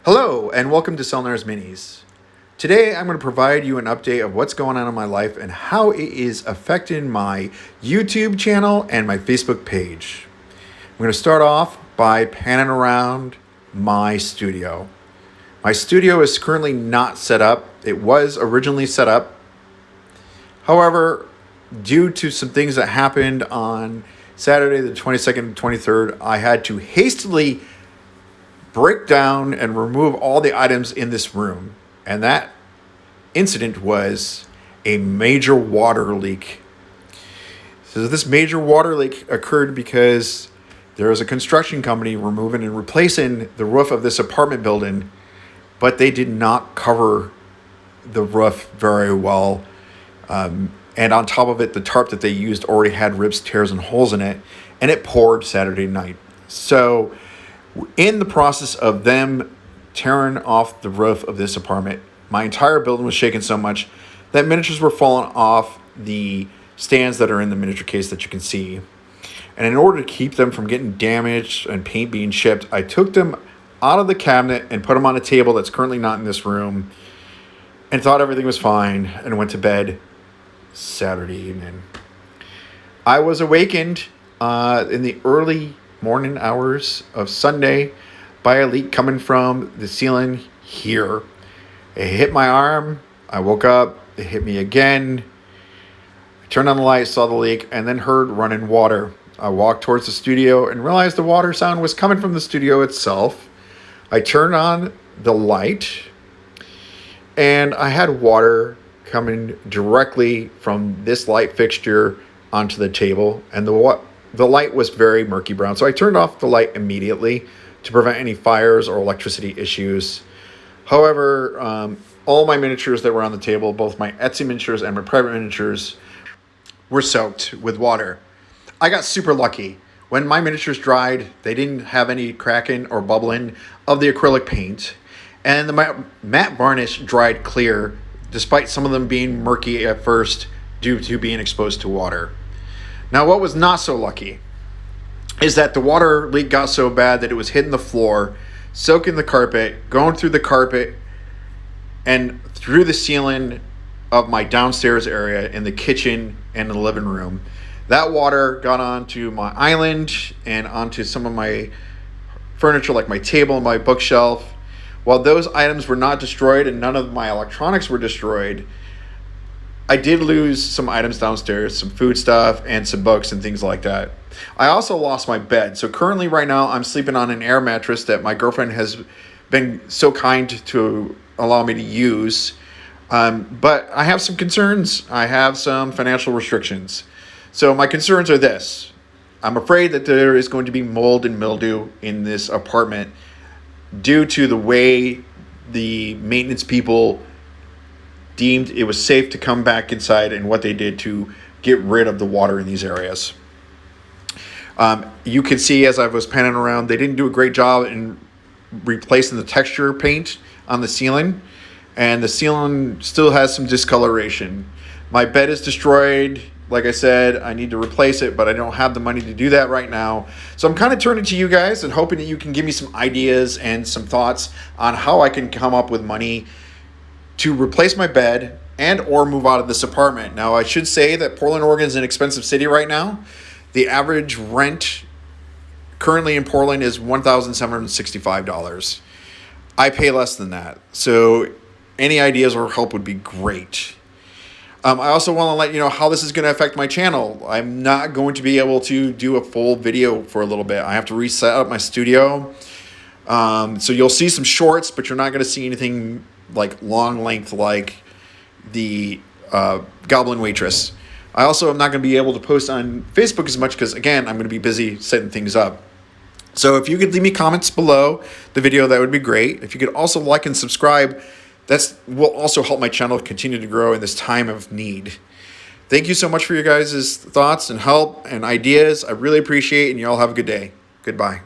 Hello, and welcome to Selnar's Minis. Today, I'm going to provide you an update of what's going on in my life and how it is affecting my YouTube channel and my Facebook page. I'm going to start off by panning around my studio. My studio is currently not set up. It was originally set up. However, due to some things that happened on Saturday the 22nd and 23rd, I had to hastily break down and remove all the items in this room. And that incident was a major water leak. So this major water leak occurred because there was a construction company removing and replacing the roof of this apartment building, but they did not cover the roof very well. And on top of it, the tarp that they used already had ribs, tears, and holes in it, and it poured Saturday night. So in the process of them tearing off the roof of this apartment, my entire building was shaking so much that miniatures were falling off the stands that are in the miniature case that you can see. And in order to keep them from getting damaged and paint being chipped, I took them out of the cabinet and put them on a table that's currently not in this room and thought everything was fine and went to bed Saturday evening. I was awakened in the early morning hours of Sunday by a leak coming from the ceiling here. It hit my arm. I woke up. It hit me again. I turned on the light, saw the leak, and then heard running water. I walked towards the studio and realized the water sound was coming from the studio itself. I turned on the light, and I had water coming directly from this light fixture onto the table, and the light was very murky brown. So I turned off the light immediately to prevent any fires or electricity issues. However, all my miniatures that were on the table, both my Etsy miniatures and my private miniatures, were soaked with water. I got super lucky. When my miniatures dried, they didn't have any cracking or bubbling of the acrylic paint, and the matte varnish dried clear, despite some of them being murky at first due to being exposed to water. Now, what was not so lucky is that the water leak got so bad that it was hitting the floor, soaking the carpet, going through the carpet, and through the ceiling of my downstairs area in the kitchen and the living room. That water got onto my island and onto some of my furniture, like my table and my bookshelf. While those items were not destroyed and none of my electronics were destroyed, I did lose some items downstairs, some food stuff and some books and things like that. I also lost my bed. So currently right now I'm sleeping on an air mattress that my girlfriend has been so kind to allow me to use. But I have some concerns. I have some financial restrictions. So my concerns are this. I'm afraid that there is going to be mold and mildew in this apartment due to the way the maintenance people deemed it was safe to come back inside and what they did to get rid of the water in these areas. You can see as I was panning around, they didn't do a great job in replacing the texture paint on the ceiling, and the ceiling still has some discoloration. My bed is destroyed. Like I said, I need to replace it, but I don't have the money to do that right now. So I'm kind of turning to you guys and hoping that you can give me some ideas and some thoughts on how I can come up with money to replace my bed and or move out of this apartment. Now, I should say that Portland, Oregon is an expensive city right now. The average rent currently in Portland is $1,765. I pay less than that. So any ideas or help would be great. I also want to let you know how this is going to affect my channel. I'm not going to be able to do a full video for a little bit. I have to reset up my studio. So you'll see some shorts, but you're not going to see anything like long length like the Goblin Waitress. I also am not going to be able to post on Facebook as much because, again, I'm going to be busy setting things up. So if you could leave me comments below the video, that would be great. If you could also like and subscribe, that will also help my channel continue to grow in this time of need. Thank you so much for your guys' thoughts and help and ideas. I really appreciate it, and you all have a good day. Goodbye.